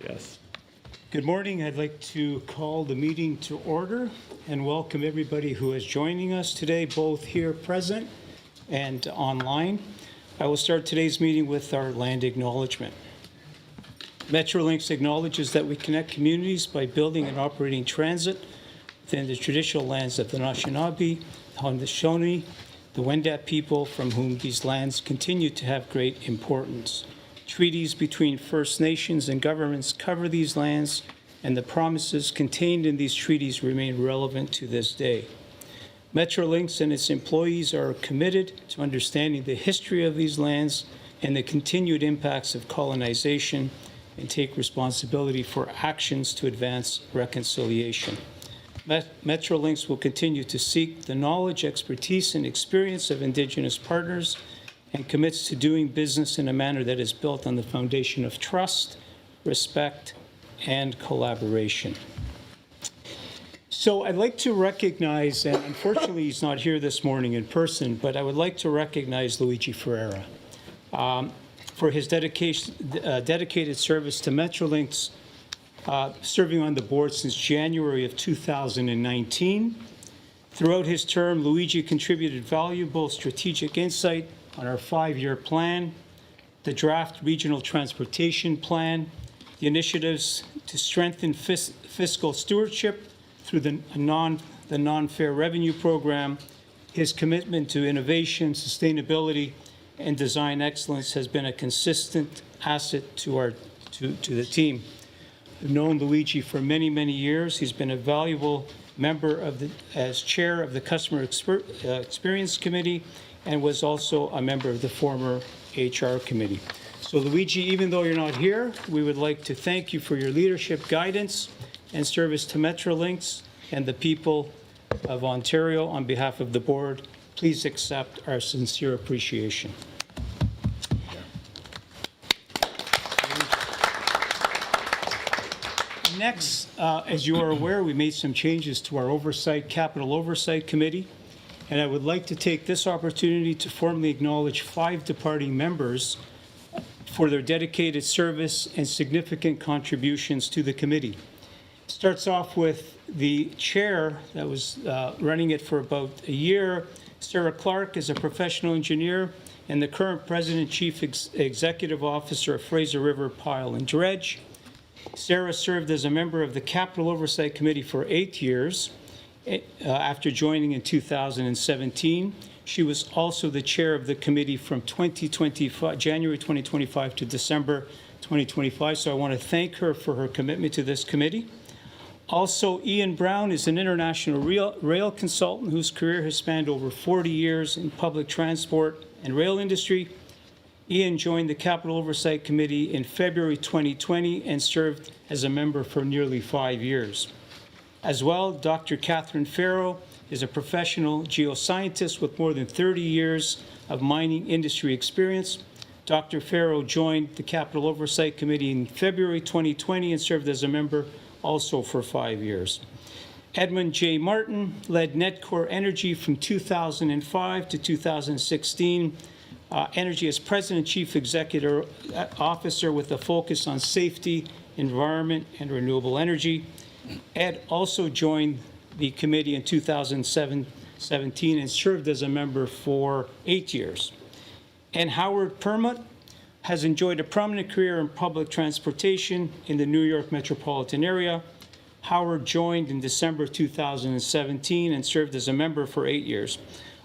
Yes. Good morning. I'd like to call the meeting to order and welcome everybody who is joining us today, both here present and online. I will start today's meeting with our land acknowledgement. Metrolinx acknowledges that we connect communities by building and operating transit within the traditional lands of the Anishinaabe, the Haudenosaunee, the Wendat people, from whom these lands continue to have great importance. Treaties between First Nations and governments cover these lands, and the promises contained in these treaties remain relevant to this day. Metrolinx and its employees are committed to understanding the history of these lands and the continued impacts of colonization, and take responsibility for actions to advance reconciliation. Metrolinx will continue to seek the knowledge, expertise, and experience of Indigenous partners and commits to doing business in a manner that is built on the foundation of trust, respect, and collaboration. So I'd like to recognize, and unfortunately he's not here this morning in person, but I would like to recognize Luigi Ferreira for his dedicated service to Metrolinx, serving on the board since January of 2019. Throughout his term, Luigi contributed valuable strategic insight on our 5-year plan, the draft regional transportation plan, the initiatives to strengthen fiscal stewardship through the non-fair revenue program. His commitment to innovation, sustainability, and design excellence has been a consistent asset to the team. I've known Luigi for many, many years. He's been a valuable member as chair of the Customer Experience Committee, and was also a member of the former HR committee. So Luigi, even though you're not here, we would like to thank you for your leadership, guidance, and service to Metrolinx and the people of Ontario. On behalf of the board, please accept our sincere appreciation. Next, as you are aware, we made some changes to our Capital Oversight Committee, and I would like to take this opportunity to formally acknowledge 5 departing members for their dedicated service and significant contributions to the committee. It starts off with the chair that was running it for about a year. Sarah Clark is a professional engineer and the current President Chief Executive Officer of Fraser River Pile and Dredge. Sarah served as a member of the Capital Oversight Committee for 8 years. After joining in 2017, she was also the chair of the committee from January 2025 to December 2025. So I want to thank her for her commitment to this committee. Also, Ian Brown is an international rail consultant whose career has spanned over 40 years in public transport and rail industry. Ian joined the Capital Oversight Committee in February 2020 and served as a member for nearly 5 years. As well, Dr. Catherine Farrow is a professional geoscientist with more than 30 years of mining industry experience. Dr. Farrow joined the Capital Oversight Committee in February 2020 and served as a member also for 5 years. Edmund J. Martin led Netcore Energy from 2005 to 2016. Energy as President and Chief Executive Officer with a focus on safety, environment, and renewable energy. Ed also joined the committee in 2017 and served as a member for 8 years. And Howard Permut has enjoyed a prominent career in public transportation in the New York metropolitan area. Howard joined in December 2017 and served as a member for 8 years.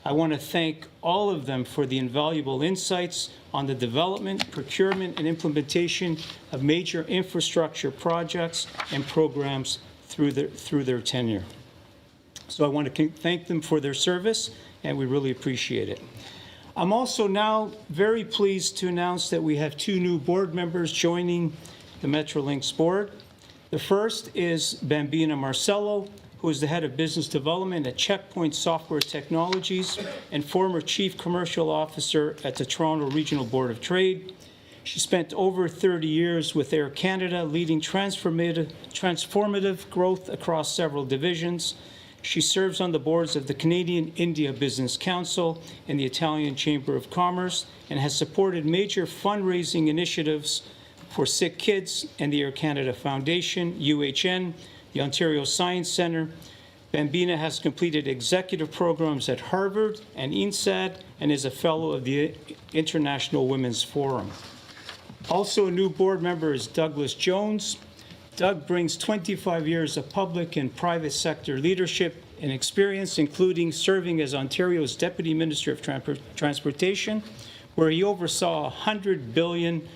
I want to thank all of them for the invaluable insights on the development, procurement, and implementation of major infrastructure projects and programs through their tenure. So I want to thank them for their service, and we really appreciate it. I'm also now very pleased to announce that we have 2 new board members joining the Metrolinx board. The first is Bambina Marcello, who is the head of business development at Checkpoint Software Technologies and former chief commercial officer at the Toronto Regional Board of Trade. She spent over 30 years with Air Canada, leading transformative growth across several divisions. She serves on the boards of the Canadian India Business Council and the Italian Chamber of Commerce, and has supported major fundraising initiatives for Sick Kids and the Air Canada Foundation, UHN, the Ontario Science Centre. Bambina has completed executive programs at Harvard and INSEAD and is a fellow of the International Women's Forum. Also a new board member is Douglas Jones. Doug brings 25 years of public and private sector leadership and experience, including serving as Ontario's Deputy Minister of Transportation, where he oversaw a $100 billion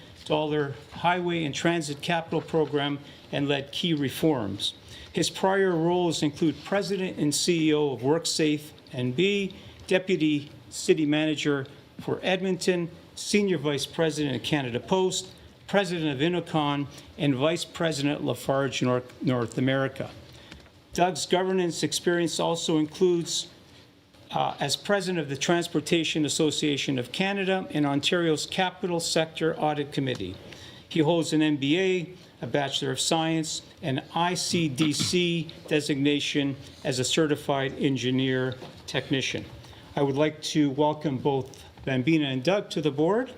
highway and transit capital program and led key reforms. His prior roles include President and CEO of WorkSafe NB, Deputy City Manager for Eglinton, Senior Vice President of Canada Post, President of Inocon, and Vice President Lafarge North America. Doug's governance experience also includes as President of the Transportation Association of Canada and Ontario's Capital Sector Audit Committee. He holds an MBA, a Bachelor of Science, and ICDC designation as a Certified Engineer Technician. I would like to welcome both Bambina and Doug to the board,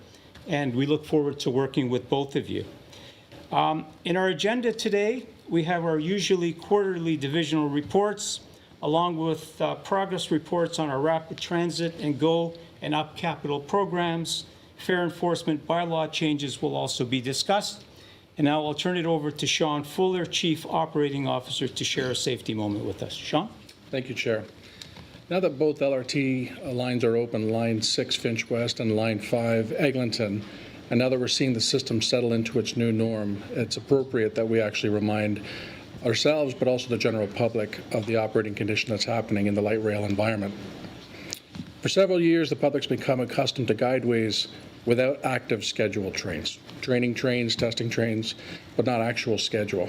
and we look forward to working with both of you. In our agenda today, we have our usually quarterly divisional reports, along with progress reports on our rapid transit and GO and UP capital programs. Fare enforcement bylaw changes will also be discussed. And now I'll turn it over to Sean Fuller, Chief Operating Officer, to share a safety moment with us. Sean? Thank you, Chair. Now that both LRT lines are open, Line 6 Finch West and Line 5 Eglinton, and now that we're seeing the system settle into its new norm, it's appropriate that we actually remind ourselves, but also the general public, of the operating condition that's happening in the light rail environment. For several years, the public's become accustomed to guideways without active scheduled trains, training trains, testing trains, but not actual schedule.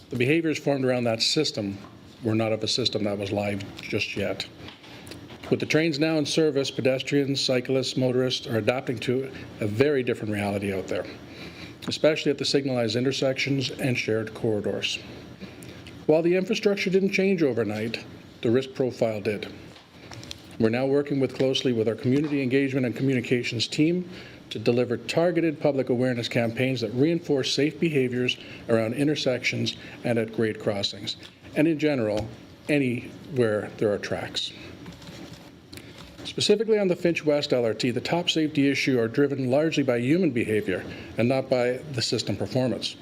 The behaviors formed around that system were not of a system that was live just yet. With the trains now in service, pedestrians, cyclists, motorists are adapting to a very different reality out there, especially at the signalized intersections and shared corridors. While the infrastructure didn't change overnight, the risk profile did. We're now working closely with our community engagement and communications team to deliver targeted public awareness campaigns that reinforce safe behaviors around intersections and at grade crossings, and in general, anywhere there are tracks. Specifically on the Finch West LRT, the top safety issues are driven largely by human behavior and not by the system performance.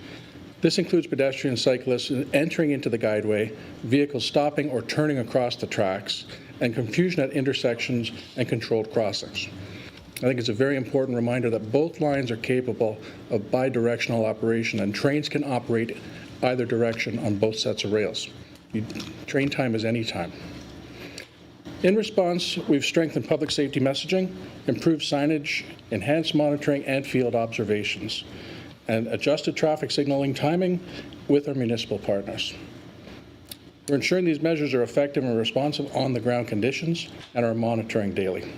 This includes pedestrian cyclists entering into the guideway, vehicles stopping or turning across the tracks, and confusion at intersections and controlled crossings. I think it's a very important reminder that both lines are capable of bidirectional operation, and trains can operate either direction on both sets of rails. Train time is any time. In response, we've strengthened public safety messaging, improved signage, enhanced monitoring and field observations, and adjusted traffic signaling timing with our municipal partners. We're ensuring these measures are effective and responsive on the ground conditions and are monitoring daily.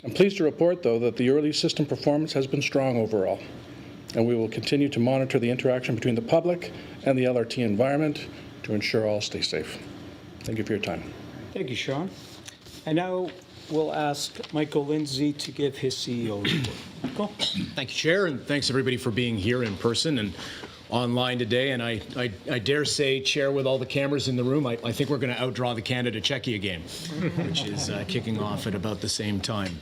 I'm pleased to report, though, that the early system performance has been strong overall, and we will continue to monitor the interaction between the public and the LRT environment to ensure all stay safe. Thank you for your time. Thank you, Sean. And now we'll ask Michael Lindsay to give his CEO report. Michael? Thank you, Chair, and thanks everybody for being here in person and online today. And I dare say, Chair, with all the cameras in the room, I think we're going to outdraw the Canada-Czechia game, which is kicking off at about the same time.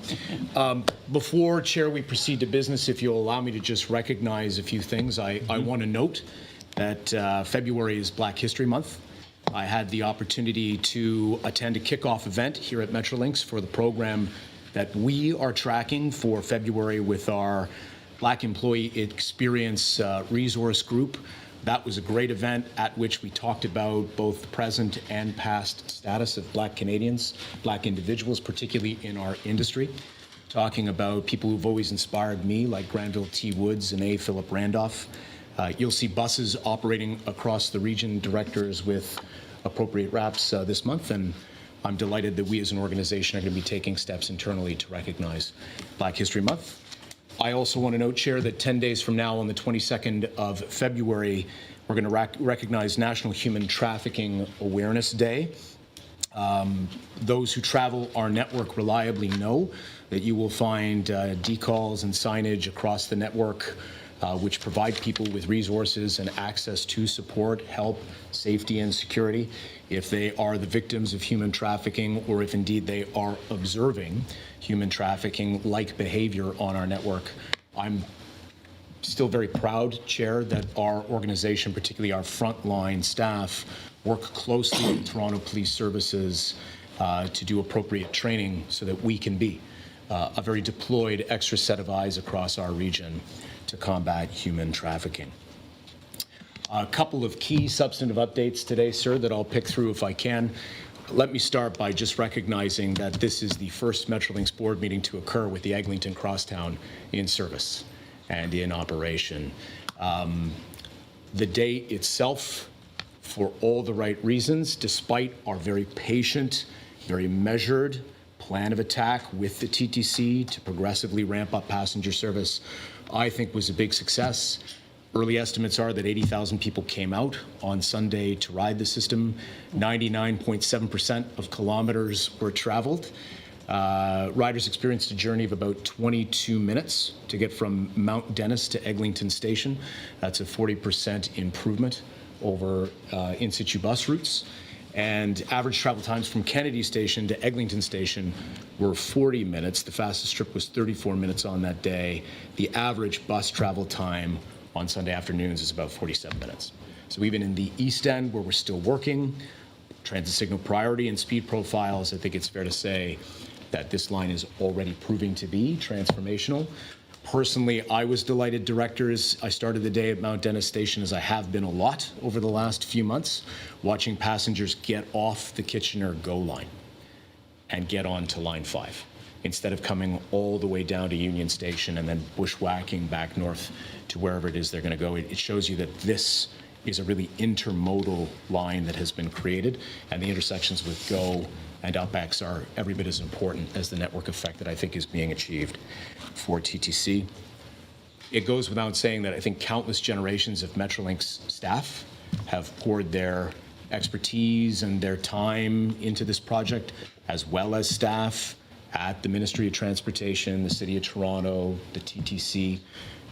Before, Chair, we proceed to business, if you'll allow me to just recognize a few things. I want to note that February is Black History Month. I had the opportunity to attend a kickoff event here at Metrolinx for the program that we are tracking for February with our Black Employee Experience Resource Group. That was a great event at which we talked about both the present and past status of Black Canadians, Black individuals, particularly in our industry, talking about people who've always inspired me, like Granville T. Woods and A. Philip Randolph. You'll see buses operating across the region, directors with appropriate wraps this month, and I'm delighted that we as an organization are going to be taking steps internally to recognize Black History Month. I also want to note, Chair, that 10 days from now, on the 22nd of February, we're going to recognize National Human Trafficking Awareness Day. Those who travel our network reliably know that you will find decals and signage across the network which provide people with resources and access to support, help, safety, and security if they are the victims of human trafficking or if indeed they are observing human trafficking-like behavior on our network. I'm still very proud, Chair, that our organization, particularly our frontline staff, work closely with Toronto Police Services to do appropriate training so that we can be a very deployed extra set of eyes across our region to combat human trafficking. A couple of key substantive updates today, sir, that I'll pick through if I can. Let me start by just recognizing that this is the first Metrolinx board meeting to occur with the Eglinton Crosstown in service and in operation. The day itself, for all the right reasons, despite our very patient, very measured plan of attack with the TTC to progressively ramp up passenger service, I think was a big success. Early estimates are that 80,000 people came out on Sunday to ride the system. 99.7% of kilometers were traveled. Riders experienced a journey of about 22 minutes to get from Mount Dennis to Eglinton Station. That's a 40% improvement over in-situ bus routes. And average travel times from Kennedy Station to Eglinton Station were 40 minutes. The fastest trip was 34 minutes on that day. The average bus travel time on Sunday afternoons is about 47 minutes. So even in the East End, where we're still working, transit signal priority and speed profiles, I think it's fair to say that this line is already proving to be transformational. Personally, I was delighted, directors. I started the day at Mount Dennis Station, as I have been a lot over the last few months, watching passengers get off the Kitchener GO line and get on to Line 5, instead of coming all the way down to Union Station and then bushwhacking back north to wherever it is they're going to go. It shows you that this is a really intermodal line that has been created, and the intersections with GO and UpX are every bit as important as the network effect that I think is being achieved for TTC. It goes without saying that I think countless generations of Metrolinx staff have poured their expertise and their time into this project, as well as staff at the Ministry of Transportation, the City of Toronto, the TTC,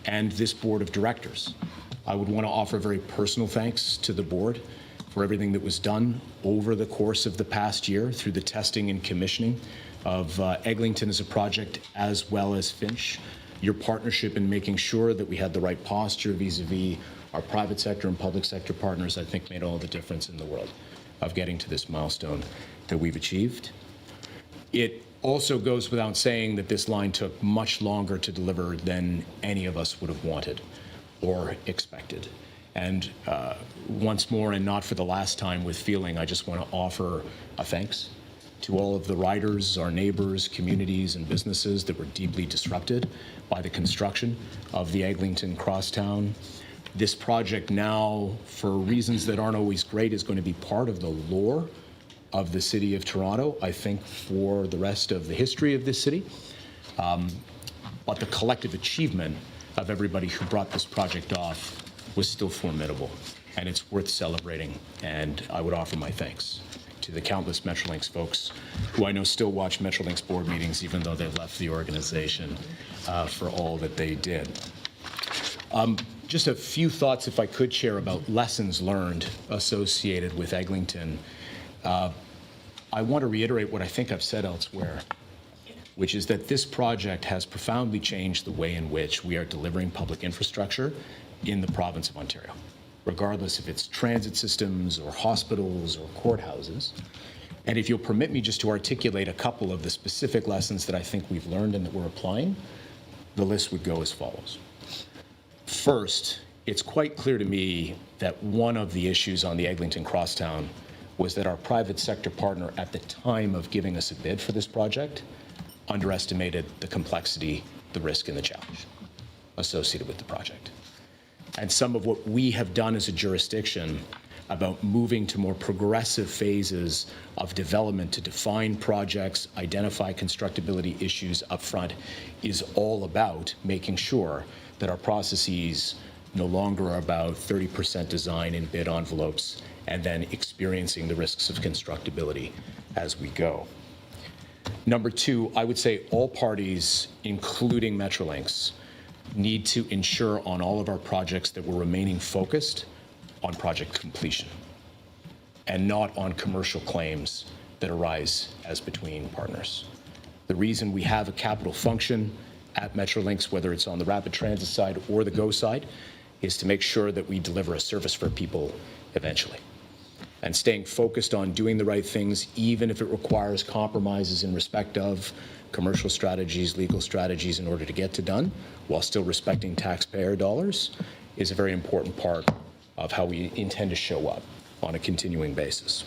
and this board of directors. I would want to offer very personal thanks to the board for everything that was done over the course of the past year through the testing and commissioning of Eglinton as a project, as well as Finch. Your partnership in making sure that we had the right posture vis-a-vis our private sector and public sector partners, I think, made all the difference in the world of getting to this milestone that we've achieved. It also goes without saying that this line took much longer to deliver than any of us would have wanted or expected. And once more, and not for the last time with feeling, I just want to offer a thanks to all of the riders, our neighbors, communities, and businesses that were deeply disrupted by the construction of the Eglinton Crosstown. This project now, for reasons that aren't always great, is going to be part of the lore of the City of Toronto, I think, for the rest of the history of this city. But the collective achievement of everybody who brought this project off was still formidable, and it's worth celebrating. And I would offer my thanks to the countless Metrolinx folks who I know still watch Metrolinx board meetings, even though they've left the organization, for all that they did. Just a few thoughts, if I could, Chair, about lessons learned associated with Eglinton. I want to reiterate what I think I've said elsewhere, which is that this project has profoundly changed the way in which we are delivering public infrastructure in the province of Ontario, regardless if it's transit systems or hospitals or courthouses. And if you'll permit me just to articulate a couple of the specific lessons that I think we've learned and that we're applying, the list would go as follows. First, it's quite clear to me that one of the issues on the Eglinton Crosstown was that our private sector partner at the time of giving us a bid for this project underestimated the complexity, the risk, and the challenge associated with the project. And some of what we have done as a jurisdiction about moving to more progressive phases of development to define projects, identify constructability issues up front, is all about making sure that our processes no longer are about 30% design in bid envelopes and then experiencing the risks of constructability as we go. Number two, I would say all parties, including Metrolinx, need to ensure on all of our projects that we're remaining focused on project completion and not on commercial claims that arise as between partners. The reason we have a capital function at Metrolinx, whether it's on the rapid transit side or the GO side, is to make sure that we deliver a service for people eventually. And staying focused on doing the right things, even if it requires compromises in respect of commercial strategies, legal strategies in order to get to done, while still respecting taxpayer dollars, is a very important part of how we intend to show up on a continuing basis.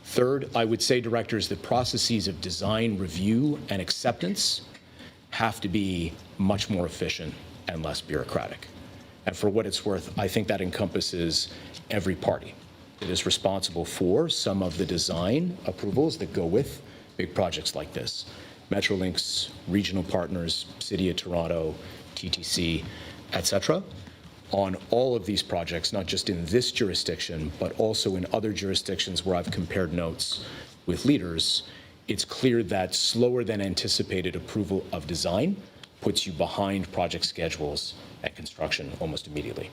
Third, I would say, directors, that processes of design, review, and acceptance have to be much more efficient and less bureaucratic. And for what it's worth, I think that encompasses every party that is responsible for some of the design approvals that go with big projects like this. Metrolinx, regional partners, City of Toronto, TTC, et cetera. On all of these projects, not just in this jurisdiction, but also in other jurisdictions where I've compared notes with leaders, it's clear that slower than anticipated approval of design puts you behind project schedules and construction almost immediately.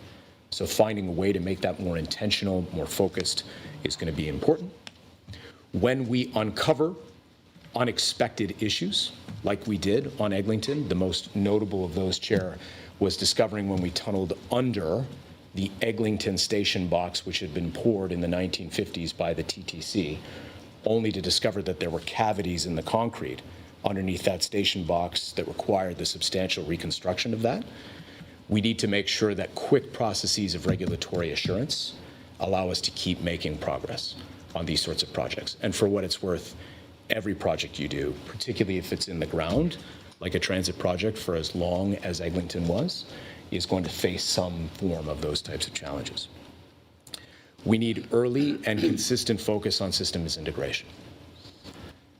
So finding a way to make that more intentional, more focused is going to be important. When we uncover unexpected issues, like we did on Eglinton, the most notable of those, Chair, was discovering when we tunneled under the Eglinton station box, which had been poured in the 1950s by the TTC, only to discover that there were cavities in the concrete underneath that station box that required the substantial reconstruction of that. We need to make sure that quick processes of regulatory assurance allow us to keep making progress on these sorts of projects. And for what it's worth, every project you do, particularly if it's in the ground, like a transit project for as long as Eglinton was, is going to face some form of those types of challenges. We need early and consistent focus on systems integration.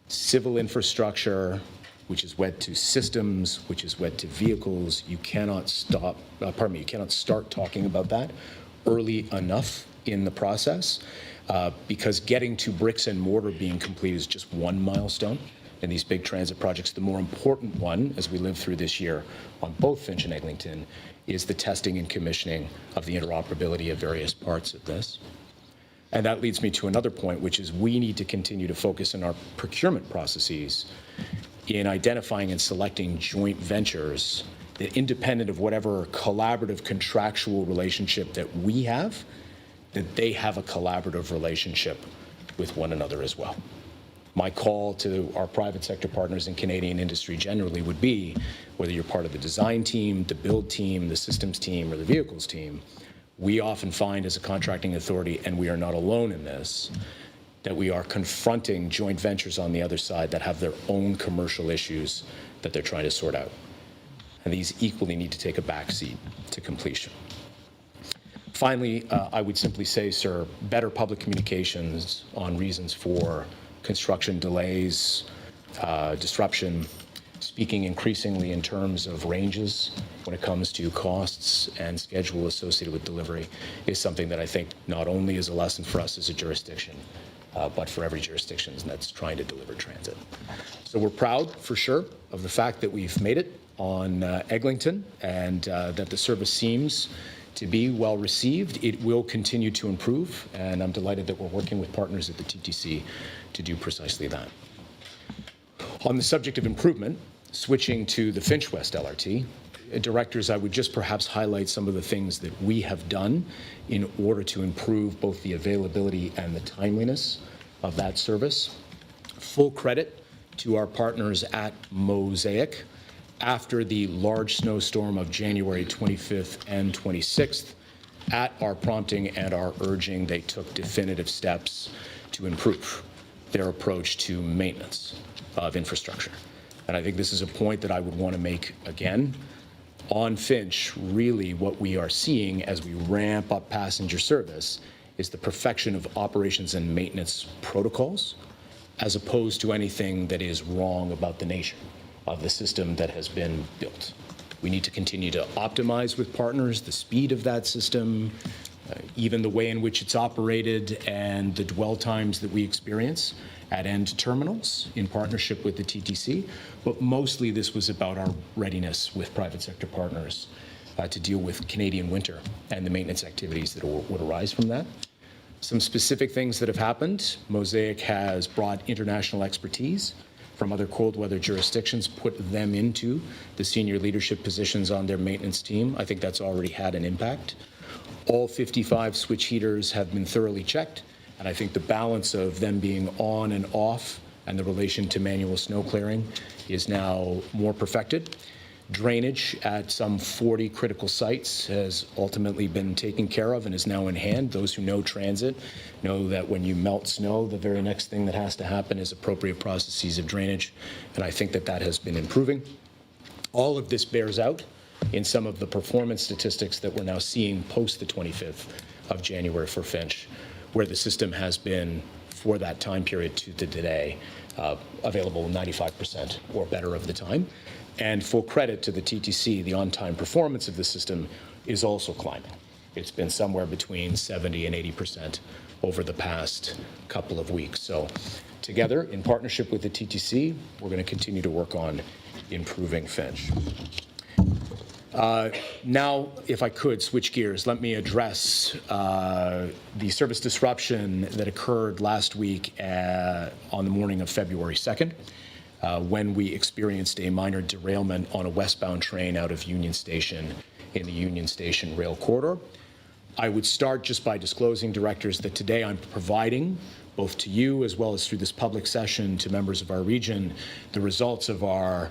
Civil infrastructure, which is wed to systems, which is wed to vehicles, you cannot start talking about that early enough in the process, because getting to bricks and mortar being complete is just one milestone in these big transit projects. The more important one, as we live through this year on both Finch and Eglinton, is the testing and commissioning of the interoperability of various parts of this. And that leads me to another point, which is we need to continue to focus in our procurement processes in identifying and selecting joint ventures that, independent of whatever collaborative contractual relationship that we have, that they have a collaborative relationship with one another as well. My call to our private sector partners in Canadian industry generally would be, whether you're part of the design team, the build team, the systems team, or the vehicles team, we often find as a contracting authority, and we are not alone in this, that we are confronting joint ventures on the other side that have their own commercial issues that they're trying to sort out. And these equally need to take a backseat to completion. Finally, I would simply say, sir, better public communications on reasons for construction delays, disruption, speaking increasingly in terms of ranges when it comes to costs and schedule associated with delivery, is something that I think not only is a lesson for us as a jurisdiction, but for every jurisdiction that's trying to deliver transit. So we're proud, for sure, of the fact that we've made it on Eglinton, and that the service seems to be well received. It will continue to improve, and I'm delighted that we're working with partners at the TTC to do precisely that. On the subject of improvement, switching to the Finch West LRT, directors, I would just perhaps highlight some of the things that we have done in order to improve both the availability and the timeliness of that service. Full credit to our partners at Mosaic. After the large snowstorm of January 25th and 26th, at our prompting and our urging, they took definitive steps to improve their approach to maintenance of infrastructure. And I think this is a point that I would want to make again. On Finch, really what we are seeing as we ramp up passenger service is the perfection of operations and maintenance protocols, as opposed to anything that is wrong about the nature of the system that has been built. We need to continue to optimize with partners the speed of that system, even the way in which it's operated and the dwell times that we experience at end terminals in partnership with the TTC. But mostly this was about our readiness with private sector partners to deal with Canadian winter and the maintenance activities that would arise from that. Some specific things that have happened. Mosaic has brought international expertise from other cold weather jurisdictions, put them into the senior leadership positions on their maintenance team. I think that's already had an impact. All 55 switch heaters have been thoroughly checked, and I think the balance of them being on and off and the relation to manual snow clearing is now more perfected. Drainage at some 40 critical sites has ultimately been taken care of and is now in hand. Those who know transit know that when you melt snow, the very next thing that has to happen is appropriate processes of drainage, and I think that that has been improving. All of this bears out in some of the performance statistics that we're now seeing post the 25th of January for Finch, where the system has been, for that time period to today, available 95% or better of the time. And full credit to the TTC, the on-time performance of the system is also climbing. It's been somewhere between 70 and 80% over the past couple of weeks. So together, in partnership with the TTC, we're going to continue to work on improving Finch. Now, if I could switch gears, let me address the service disruption that occurred last week on the morning of February 2nd. When we experienced a minor derailment on a westbound train out of Union Station in the Union Station rail corridor. I would start just by disclosing, directors, that today I'm providing, both to you as well as through this public session to members of our region, the results of our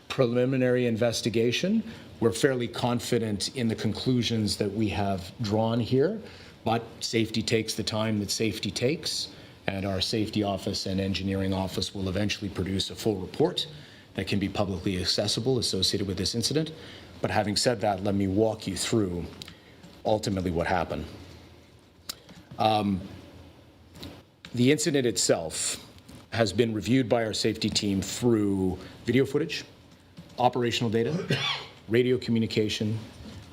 preliminary investigation. We're fairly confident in the conclusions that we have drawn here, but safety takes the time that safety takes. And our safety office and engineering office will eventually produce a full report that can be publicly accessible associated with this incident. But having said that, let me walk you through ultimately what happened. The incident itself has been reviewed by our safety team through video footage, operational data, radio communication,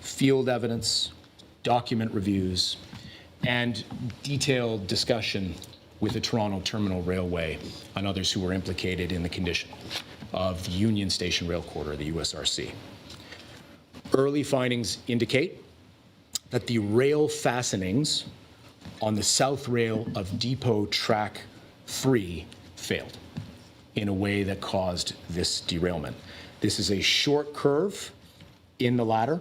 field evidence, document reviews, and detailed discussion with the Toronto Terminal Railway and others who were implicated in the condition of the Union Station Rail Corridor, the USRC. Early findings indicate that the rail fastenings on the south rail of Depot Track 3 failed in a way that caused this derailment. This is a short curve in the ladder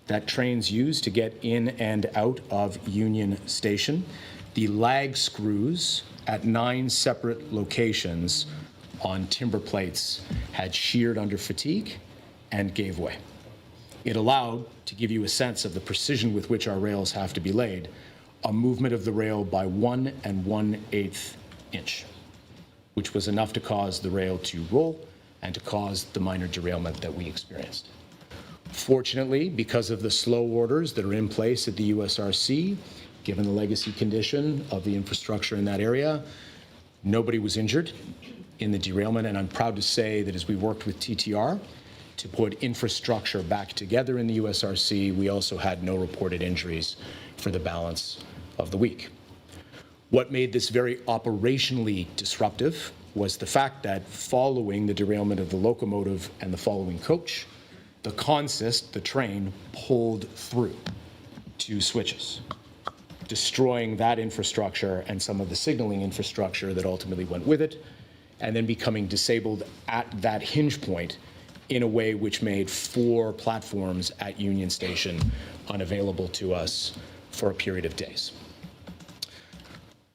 that trains use to get in and out of Union Station. The lag screws at 9 separate locations on timber plates had sheared under fatigue and gave way. It allowed, to give you a sense of the precision with which our rails have to be laid, a movement of the rail by 1 1/8 inch, which was enough to cause the rail to roll and to cause the minor derailment that we experienced. Fortunately, because of the slow orders that are in place at the USRC, given the legacy condition of the infrastructure in that area, nobody was injured in the derailment, and I'm proud to say that as we worked with TTR to put infrastructure back together in the USRC, we also had no reported injuries for the balance of the week. What made this very operationally disruptive was the fact that following the derailment of the locomotive and the following coach, the consist, the train, pulled through 2 switches, destroying that infrastructure and some of the signaling infrastructure that ultimately went with it, and then becoming disabled at that hinge point in a way which made 4 platforms at Union Station unavailable to us for a period of days.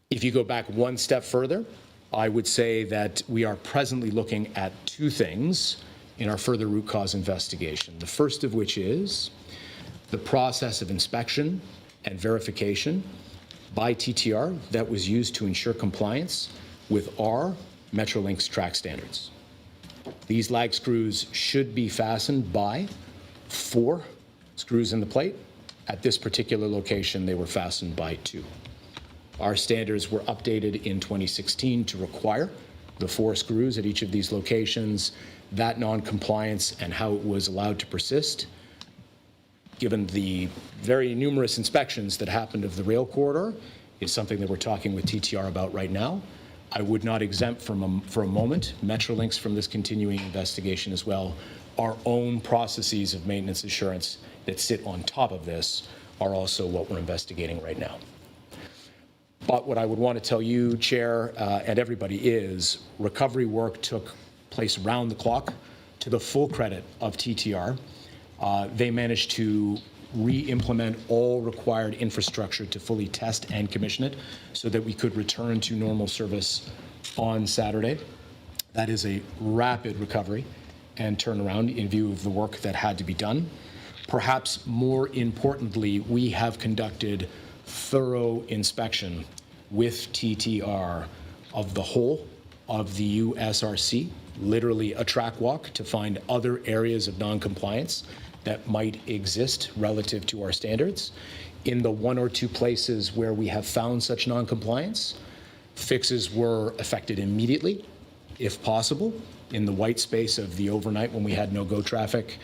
If you go back one step further, I would say that we are presently looking at 2 things in our further root cause investigation. The first of which is the process of inspection and verification by TTR that was used to ensure compliance with our Metrolinx track standards. These lag screws should be fastened by 4 screws in the plate. At this particular location, they were fastened by 2. Our standards were updated in 2016 to require the 4 screws at each of these locations. That non-compliance and how it was allowed to persist given the very numerous inspections that happened of the rail corridor, is something that we're talking with TTR about right now. I would not exempt for a moment Metrolinx from this continuing investigation as well. Our own processes of maintenance assurance that sit on top of this are also what we're investigating right now. But what I would want to tell you, Chair, and everybody is recovery work took place round the clock to the full credit of TTR. They managed to re-implement all required infrastructure to fully test and commission it so that we could return to normal service on Saturday. That is a rapid recovery and turnaround in view of the work that had to be done. Perhaps more importantly, we have conducted thorough inspection with TTR of the whole of the USRC, literally a track walk to find other areas of non-compliance that might exist relative to our standards. In the one or two places where we have found such non-compliance, fixes were effected immediately, if possible, in the white space of the overnight when we had no-go traffic,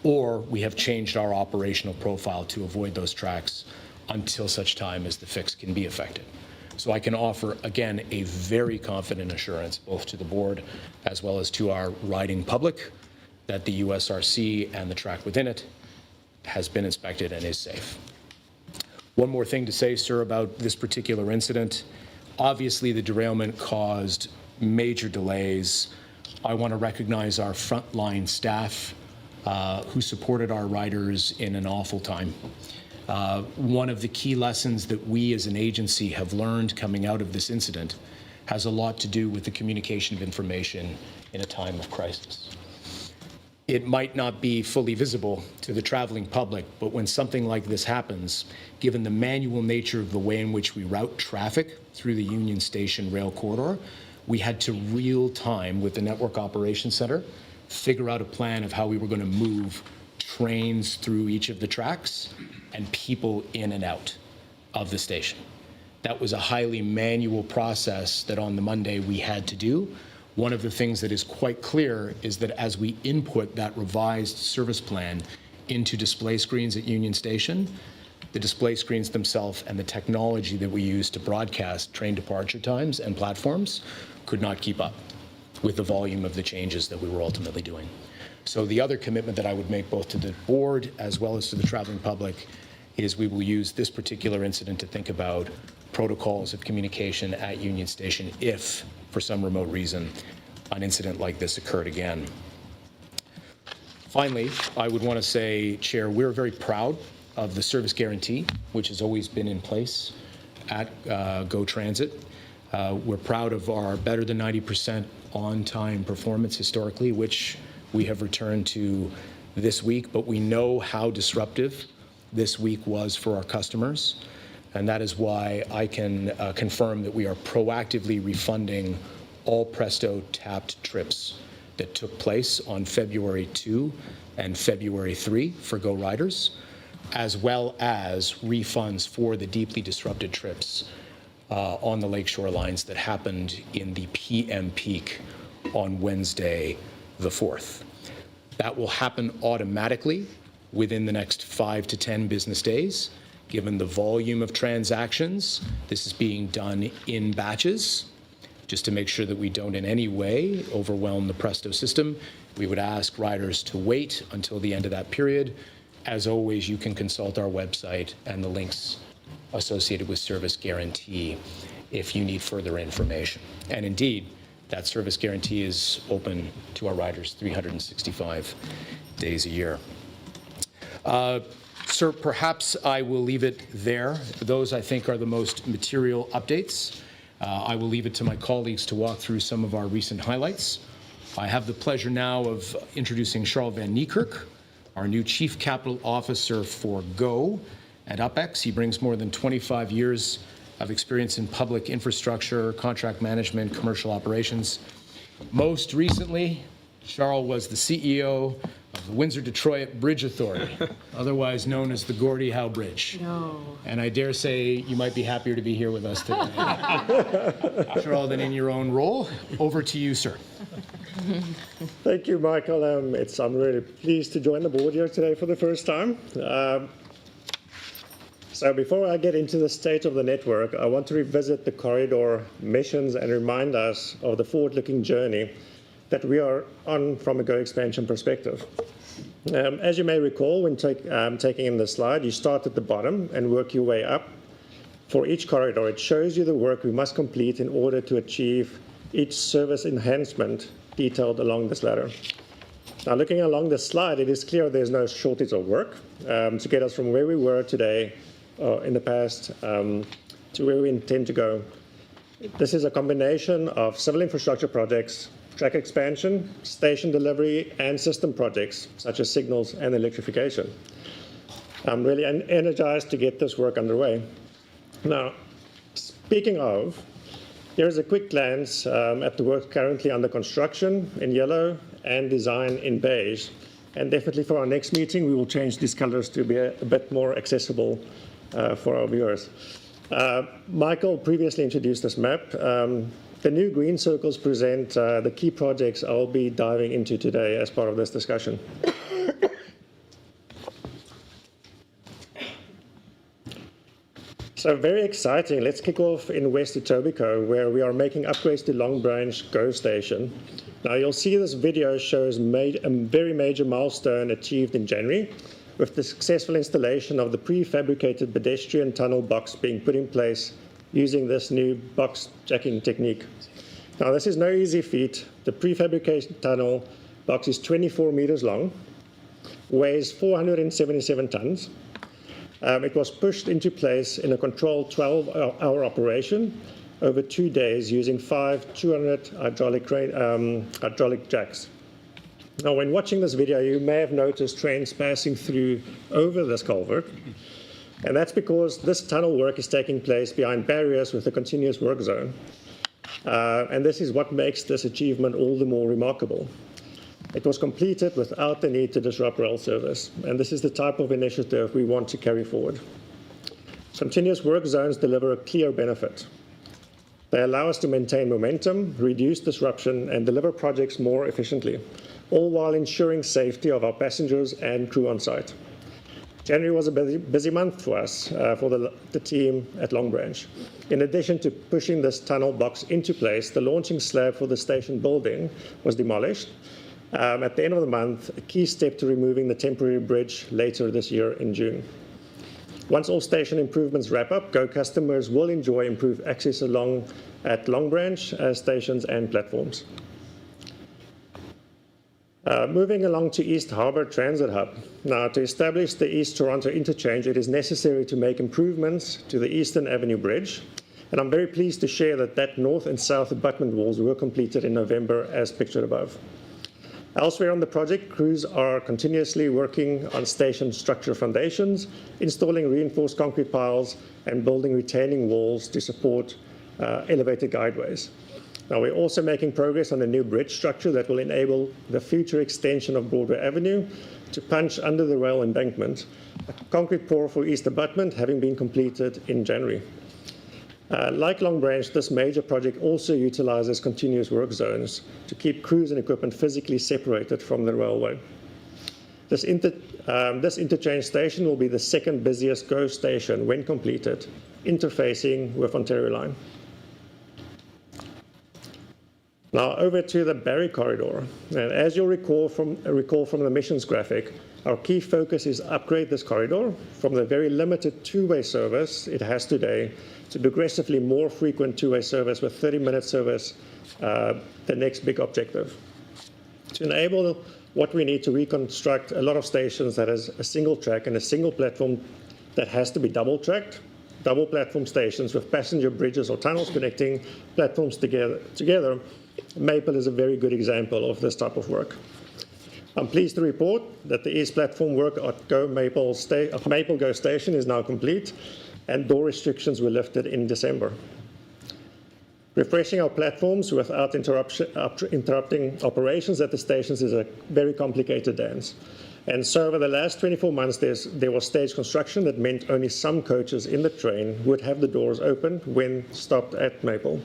or we have changed our operational profile to avoid those tracks until such time as the fix can be effected. So I can offer, again, a very confident assurance both to the board as well as to our riding public that the USRC and the track within it has been inspected and is safe. One more thing to say, sir, about this particular incident. Obviously, the derailment caused major delays. I want to recognize our frontline staff who supported our riders in an awful time. One of the key lessons that we as an agency have learned coming out of this incident has a lot to do with the communication of information in a time of crisis. It might not be fully visible to the traveling public, but when something like this happens, given the manual nature of the way in which we route traffic through the Union Station rail corridor, we had to real time with the Network Operations Center figure out a plan of how we were going to move trains through each of the tracks and people in and out of the station. That was a highly manual process that on the Monday we had to do. One of the things that is quite clear is that as we input that revised service plan into display screens at Union Station, the display screens themselves and the technology that we use to broadcast train departure times and platforms could not keep up with the volume of the changes that we were ultimately doing. So the other commitment that I would make both to the board as well as to the traveling public is we will use this particular incident to think about protocols of communication at Union Station if, for some remote reason, an incident like this occurred again. Finally, I would want to say, Chair, we're very proud of the service guarantee, which has always been in place at GO Transit. We're proud of our better than 90% on-time performance historically, which we have returned to this week, but we know how disruptive this week was for our customers. And that is why I can confirm that we are proactively refunding all Presto tapped trips that took place on February 2 and February 3 for Go riders, as well as refunds for the deeply disrupted trips on the Lakeshore lines that happened in the PM peak on Wednesday, the 4th. That will happen automatically within the next 5 to 10 business days. Given the volume of transactions, this is being done in batches, just to make sure that we don't in any way overwhelm the Presto system. We would ask riders to wait until the end of that period. As always, you can consult our website and the links associated with service guarantee if you need further information. And indeed, that service guarantee is open to our riders 365 days a year. Sir, perhaps I will leave it there. Those, I think, are the most material updates. I will leave it to my colleagues to walk through some of our recent highlights. I have the pleasure now of introducing Charles Van Niekerk, our new Chief Capital Officer for GO at UPEX. He brings more than 25 years of experience in public infrastructure, contract management, commercial operations. Most recently, Charles was the CEO of the Windsor-Detroit Bridge Authority, otherwise known as the Gordie Howe Bridge. No. And I dare say you might be happier to be here with us today. Charles, than in your own role. Over to you, sir. Thank you, Michael. I'm really pleased to join the board here today for the first time. So before I get into the state of the network, I want to revisit the corridor missions and remind us of the forward-looking journey that we are on from a Go expansion perspective. As you may recall, when taking in the slide, you start at the bottom and work your way up. For each corridor, it shows you the work we must complete in order to achieve each service enhancement detailed along this ladder. Now, looking along this slide, it is clear there's no shortage of work to get us from where we were today in the past to where we intend to go. This is a combination of civil infrastructure projects, track expansion, station delivery, and system projects such as signals and electrification. I'm really energized to get this work underway. Now, speaking of, here's a quick glance at the work currently under construction in yellow and design in beige. And definitely for our next meeting, we will change these colors to be a bit more accessible for our viewers. Michael previously introduced this map. The new green circles present the key projects I'll be diving into today as part of this discussion. So very exciting. Let's kick off in West Etobicoke, where we are making upgrades to Long Branch GO Station. Now you'll see this video shows a very major milestone achieved in January, with the successful installation of the prefabricated pedestrian tunnel box being put in place using this new box jacking technique. Now this is no easy feat. The prefabricated tunnel box is 24 meters long, weighs 477 tons. It was pushed into place in a controlled 12-hour operation over 2 days using 5 200 hydraulic jacks. Now, when watching this video, you may have noticed trains passing through over this culvert, and that's because this tunnel work is taking place behind barriers with a continuous work zone. And this is what makes this achievement all the more remarkable. It was completed without the need to disrupt rail service, and this is the type of initiative we want to carry forward. Continuous work zones deliver a clear benefit. They allow us to maintain momentum, reduce disruption, and deliver projects more efficiently, all while ensuring safety of our passengers and crew on site. January was a busy month for us, for the team at Long Branch. In addition to pushing this tunnel box into place, the launching slab for the station building was demolished. At the end of the month, a key step to removing the temporary bridge later this year in June. Once all station improvements wrap up, GO customers will enjoy improved access at Long Branch stations and platforms. Moving along to East Harbour Transit Hub. Now, to establish the East Toronto interchange, it is necessary to make improvements to the Eastern Avenue Bridge. And I'm very pleased to share that north and south abutment walls were completed in November as pictured above. Elsewhere on the project, crews are continuously working on station structure foundations, installing reinforced concrete piles, and building retaining walls to support elevated guideways. Now, we're also making progress on a new bridge structure that will enable the future extension of Broadway Avenue to punch under the rail embankment, a concrete pour for East Abutment having been completed in January. Like Long Branch, this major project also utilizes continuous work zones to keep crews and equipment physically separated from the railway. This interchange station will be the second busiest GO station when completed, interfacing with Ontario Line. Now over to the Barrie Corridor. And as you'll recall from the missions graphic, our key focus is upgrade this corridor from the very limited two-way service it has today to progressively more frequent two-way service with 30-minute service, the next big objective. To enable what we need to reconstruct a lot of stations that has a single track and a single platform that has to be double-tracked, double platform stations with passenger bridges or tunnels connecting platforms together, Maple is a very good example of this type of work. I'm pleased to report that the East platform work at Maple GO Station is now complete, and door restrictions were lifted in December. Refreshing our platforms without interrupting operations at the stations is a very complicated dance. And so over the last 24 months, there was stage construction that meant only some coaches in the train would have the doors open when stopped at Maple.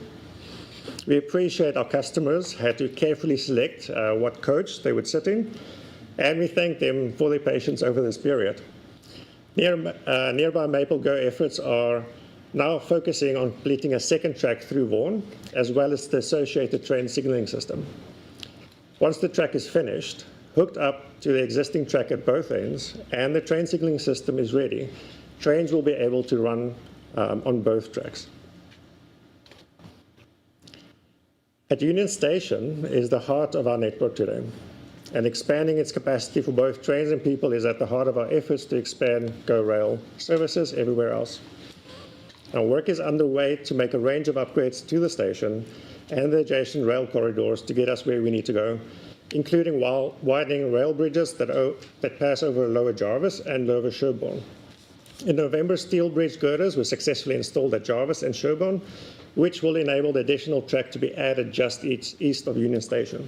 We appreciate our customers had to carefully select what coach they would sit in, and we thank them for their patience over this period. Nearby Maple Go efforts are now focusing on completing a second track through Vaughan, as well as the associated train signalling system. Once the track is finished, hooked up to the existing track at both ends, and the train signalling system is ready, trains will be able to run on both tracks. At Union Station is the heart of our network today, and expanding its capacity for both trains and people is at the heart of our efforts to expand GO Rail services everywhere else. Our work is underway to make a range of upgrades to the station and the adjacent rail corridors to get us where we need to go, including widening rail bridges that pass over Lower Jarvis and Lower Sherborne. In November, steel bridge girders were successfully installed at Jarvis and Sherborne, which will enable the additional track to be added just east of Union Station.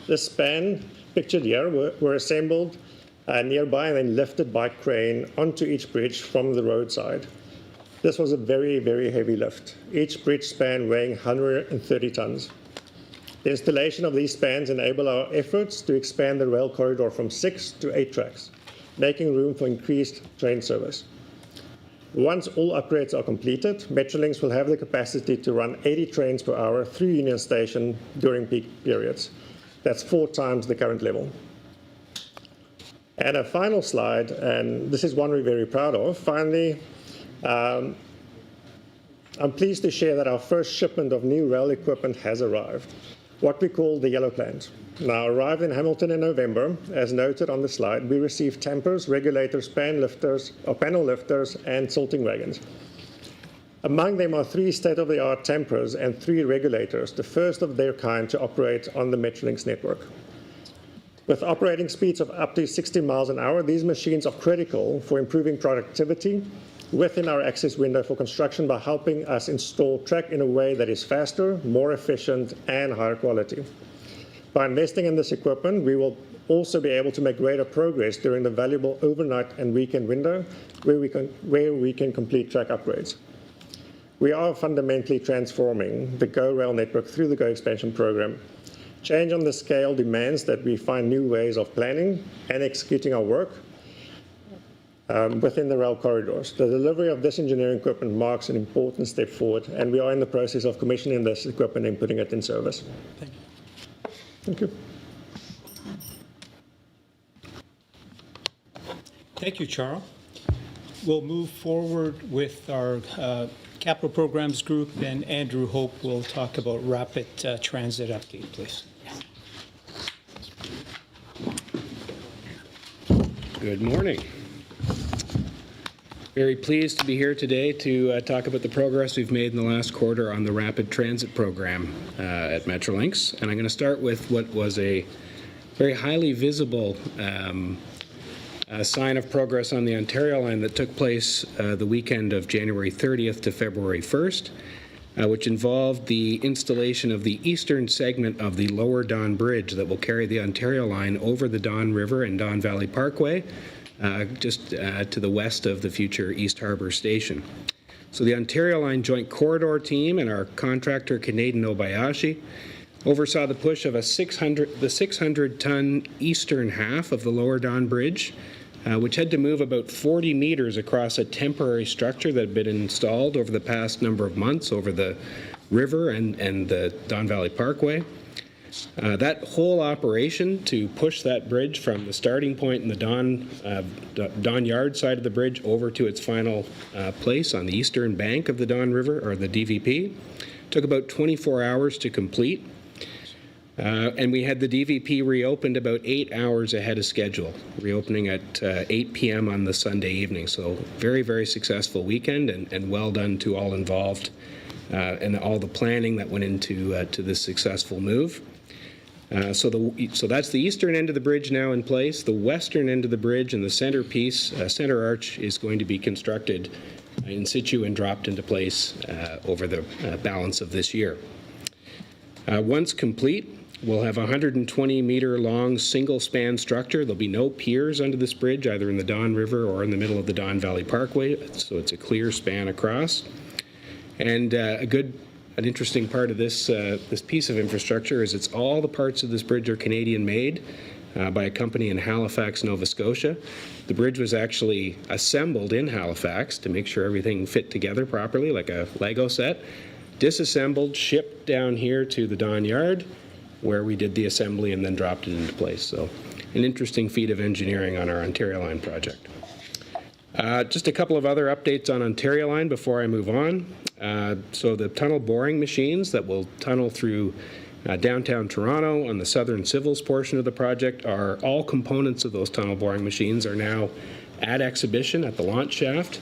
The span pictured here were assembled nearby and then lifted by crane onto each bridge from the roadside. This was a very, very heavy lift, each bridge span weighing 130 tons. The installation of these spans enable our efforts to expand the rail corridor from 6 to 8 tracks, making room for increased train service. Once all upgrades are completed, Metrolinx will have the capacity to run 80 trains per hour through Union Station during peak periods. That's 4 times the current level. And a final slide, and this is one we're very proud of. Finally, I'm pleased to share that our first shipment of new rail equipment has arrived, what we call the Yellow Plant. Now, arrived in Hamilton in November, as noted on the slide, we received tampers, regulators, panel lifters, and salting wagons. Among them are 3 state-of-the-art tampers and 3 regulators, the first of their kind to operate on the Metrolinx network. With operating speeds of up to 60 miles an hour, these machines are critical for improving productivity within our access window for construction by helping us install track in a way that is faster, more efficient, and higher quality. By investing in this equipment, we will also be able to make greater progress during the valuable overnight and weekend window where we can complete track upgrades. We are fundamentally transforming the GO Rail network through the GO Expansion program. Change on the scale demands that we find new ways of planning and executing our work within the rail corridors. The delivery of this engineering equipment marks an important step forward, and we are in the process of commissioning this equipment and putting it in service. Thank you. Thank you. Thank you, Charles. We'll move forward with our capital programs group, and Andrew Hope will talk about rapid transit update, please. Good morning. Very pleased to be here today to talk about the progress we've made in the last quarter on the rapid transit program at Metrolinx. And I'm going to start with what was a very highly visible sign of progress on the Ontario line that took place the weekend of January 30th to February 1st, which involved the installation of the eastern segment of the Lower Don Bridge that will carry the Ontario line over the Don River and Don Valley Parkway, just to the west of the future East Harbour Station. So the Ontario Line Joint Corridor team and our contractor Canadian Obayashi oversaw the push of the 600-ton eastern half of the Lower Don Bridge, which had to move about 40 meters across a temporary structure that had been installed over the past number of months over the river and the Don Valley Parkway. That whole operation to push that bridge from the starting point in the Don Yard side of the bridge over to its final place on the eastern bank of the Don River, or the DVP, took about 24 hours to complete. And we had the DVP reopened about 8 hours ahead of schedule, reopening at 8 p.m. on the Sunday evening. So very, very successful weekend, and well done to all involved and all the planning that went into to this successful move. So that's the eastern end of the bridge now in place. The western end of the bridge and the centerpiece, center arch, is going to be constructed in situ and dropped into place over the balance of this year. Once complete, we'll have a 120-meter long single-span structure. There'll be no piers under this bridge, either in the Don River or in the middle of the Don Valley Parkway, so it's a clear span across. And a good an interesting part of this this piece of infrastructure is all the parts of this bridge are Canadian-made by a company in Halifax, Nova Scotia. The bridge was actually assembled in Halifax to make sure everything fit together properly, like a Lego set. Disassembled, shipped down here to the Don Yard, where we did the assembly and then dropped it into place. So, an interesting feat of engineering on our Ontario Line project. Just a couple of other updates on Ontario Line before I move on. So the tunnel boring machines that will tunnel through downtown Toronto on the southern civils portion of the project are all components of those tunnel boring machines are now at exhibition at the launch shaft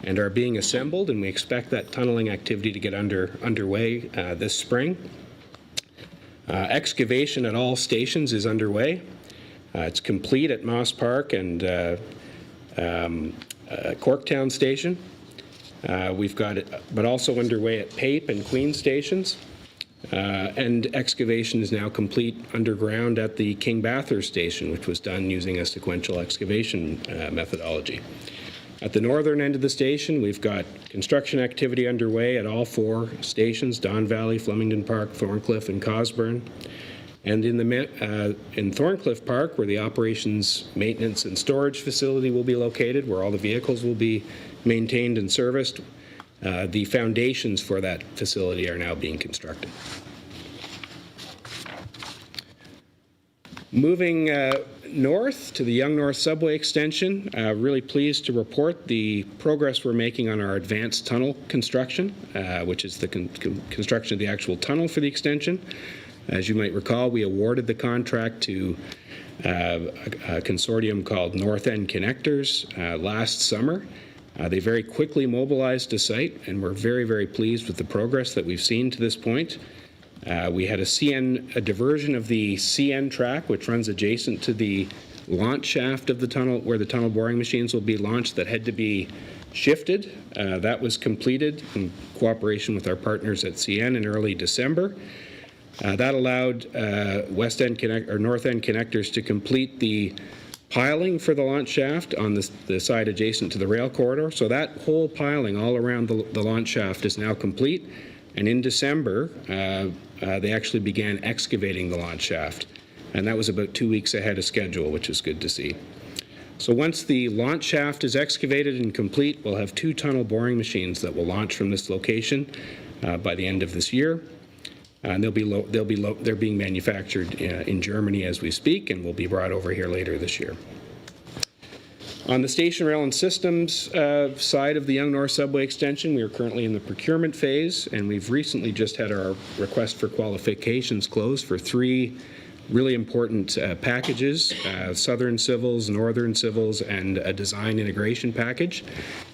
and are being assembled, and we expect that tunneling activity to get underway this spring. Excavation at all stations is underway. It's complete at Moss Park and Corktown Station. We've got it, but also underway at Pape and Queen stations. And excavation is now complete underground at the King Bathurst station, which was done using a sequential excavation methodology. At the northern end of the station, we've got construction activity underway at all 4 stations, Don Valley, Flemington Park, Thorncliffe, and Cosburn. And in Thorncliffe Park, where the operations, maintenance, and storage facility will be located, where all the vehicles will be maintained and serviced, the foundations for that facility are now being constructed. Moving north to the Yonge North Subway extension, really pleased to report the progress we're making on our advanced tunnel construction, which is the construction of the actual tunnel for the extension. As you might recall, we awarded the contract to a consortium called North End Connectors last summer. They very quickly mobilized to site, and we're very, very pleased with the progress that we've seen to this point. We had a diversion of the CN track, which runs adjacent to the launch shaft of the tunnel, where the tunnel boring machines will be launched, that had to be shifted. That was completed in cooperation with our partners at CN in early December. That allowed North End Connectors to complete the piling for the launch shaft on the side adjacent to the rail corridor. So that whole piling all around the launch shaft is now complete. And in December, they actually began excavating the launch shaft. And that was about 2 weeks ahead of schedule, which is good to see. So once the launch shaft is excavated and complete, we'll have 2 tunnel boring machines that will launch from this location by the end of this year. And they're being manufactured in Germany as we speak, and will be brought over here later this year. On the station rail and systems side of the Yonge North Subway extension, we are currently in the procurement phase, and we've recently just had our request for qualifications closed for 3 really important packages, Southern Civils, Northern Civils, and a design integration package.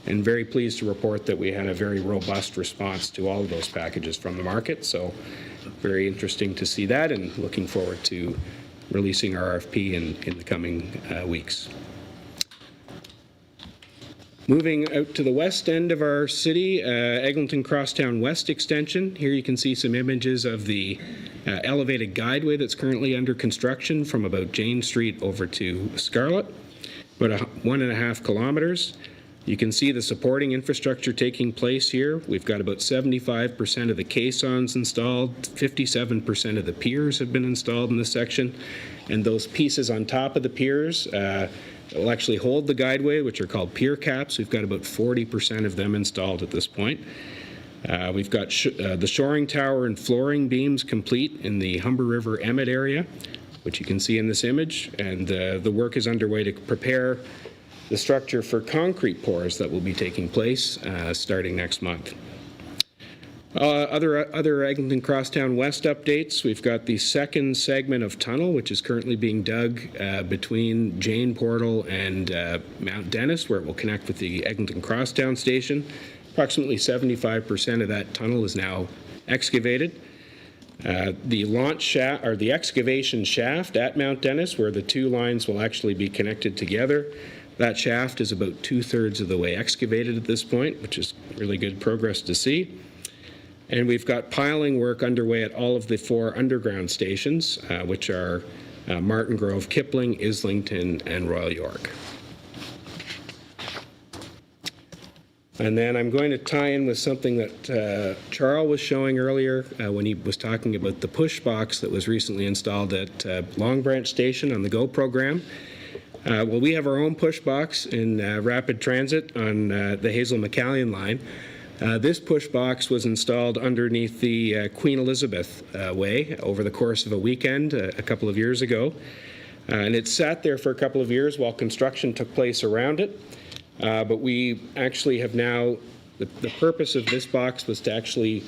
And very pleased to report that we had a very robust response to all of those packages from the market. So very interesting to see that, and looking forward to releasing our RFP in the coming weeks. Moving out to the west end of our city, Eglinton Crosstown West Extension. Here you can see some images of the elevated guideway that's currently under construction from about Jane Street over to Scarlett, about 1.5 kilometers. You can see the supporting infrastructure taking place here. We've got about 75% of the caissons installed, 57% of the piers have been installed in this section, and those pieces on top of the piers will actually hold the guideway, which are called pier caps. We've got about 40% of them installed at this point. We've got the shoring tower and flooring beams complete in the Humber River Emmett area, which you can see in this image, and the work is underway to prepare the structure for concrete pours that will be taking place starting next month. Other Eglinton Crosstown West updates. We've got the second segment of tunnel, which is currently being dug between Jane Portal and Mount Dennis, where it will connect with the Eglinton Crosstown station. Approximately 75% of that tunnel is now excavated. The launch shaft, or the excavation shaft at Mount Dennis, where the 2 lines will actually be connected together, that shaft is about 2/3 of the way excavated at this point, which is really good progress to see. And we've got piling work underway at all of the 4 underground stations, which are Martin Grove, Kipling, Islington, and Royal York. And then I'm going to tie in with something that Charles was showing earlier when he was talking about the push box that was recently installed at Long Branch Station on the GO program. Well, we have our own push box in rapid transit on the Hazel-McCallion line. This push box was installed underneath the Queen Elizabeth Way over the course of a weekend a couple of years ago. And it sat there for a couple of years while construction took place around it. But we actually have now, the purpose of this box was to actually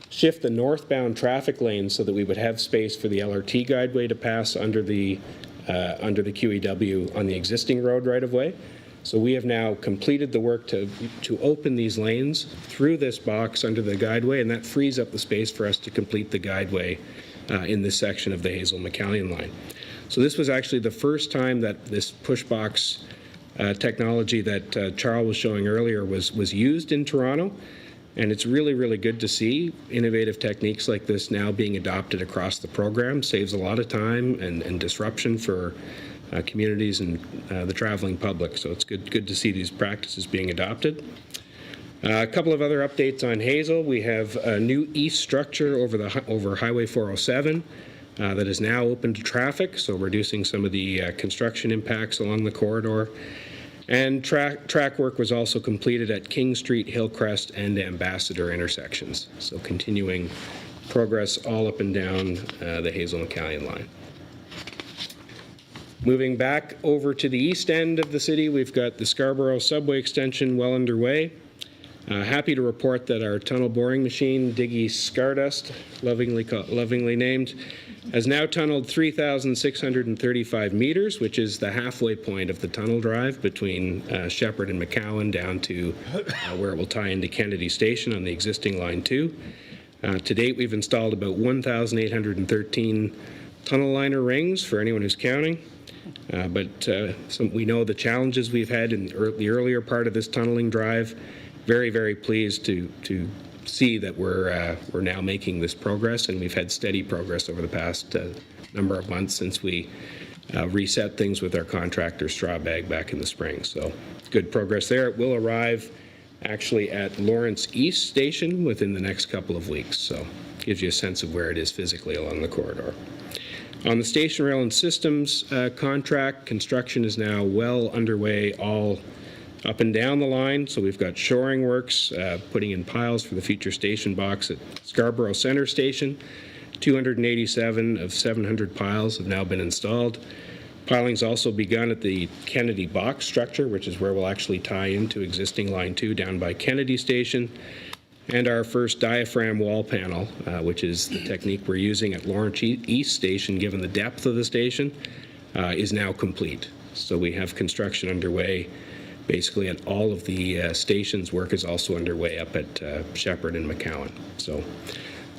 shift the northbound traffic lane so that we would have space for the LRT guideway to pass under the QEW on the existing road right-of-way. So we have now completed the work to open these lanes through this box under the guideway, and that frees up the space for us to complete the guideway in this section of the Hazel-McCallion line. So this was actually the first time that this push box technology that Charles was showing earlier was used in Toronto, and it's really, really good to see innovative techniques like this now being adopted across the program. Saves a lot of time and disruption for communities and the traveling public. So it's good to see these practices being adopted. A couple of other updates on Hazel. We have a new east structure over Highway 407 that is now open to traffic, so reducing some of the construction impacts along the corridor. And track work was also completed at King Street, Hillcrest, and Ambassador intersections. So continuing progress all up and down the Hazel-McCallion line. Moving back over to the east end of the city, we've got the Scarborough subway extension well underway. Happy to report that our tunnel boring machine, Diggy Stardust, lovingly named, has now tunneled 3,635 meters, which is the halfway point of the tunnel drive between Shepherd and McCowan down to where it will tie into Kennedy Station on the existing Line 2. To date, we've installed about 1,813 tunnel liner rings for anyone who's counting. But we know the challenges we've had in the earlier part of this tunneling drive. Very, very pleased to see that we're now making this progress, and we've had steady progress over the past number of months since we reset things with our contractor Strawbag back in the spring. So good progress there. It will arrive actually at Lawrence East Station within the next couple of weeks. So gives you a sense of where it is physically along the corridor. On the station rail and systems contract, construction is now well underway all up and down the line. So we've got shoring works, putting in piles for the future station box at Scarborough Centre Station. 287 of 700 piles have now been installed. Piling's also begun at the Kennedy box structure, which is where we'll actually tie into existing Line 2 down by Kennedy Station. And our first diaphragm wall panel, which is the technique we're using at Lawrence East Station, given the depth of the station, is now complete. So we have construction underway basically at all of the stations. Work is also underway up at Shepherd and McCowan. So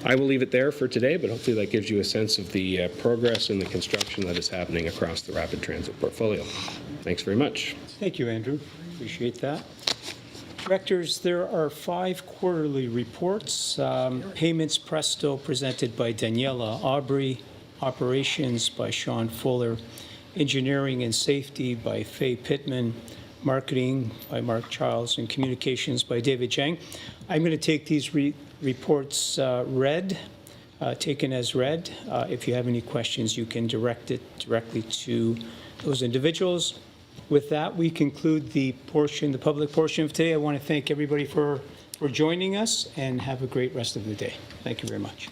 I will leave it there for today, but hopefully that gives you a sense of the progress in the construction that is happening across the rapid transit portfolio. Thanks very much. Thank you, Andrew. Appreciate that. Directors, there are 5 quarterly reports. Payments Presto presented by Daniela Aubry, Operations by Sean Fuller, Engineering and Safety by Faye Pittman, Marketing by Mark Charles, and Communications by David Chang. I'm going to take these reports taken as read. If you have any questions, you can direct it directly to those individuals. With that, we conclude the public portion of today. I want to thank everybody for joining us, and have a great rest of the day. Thank you very much.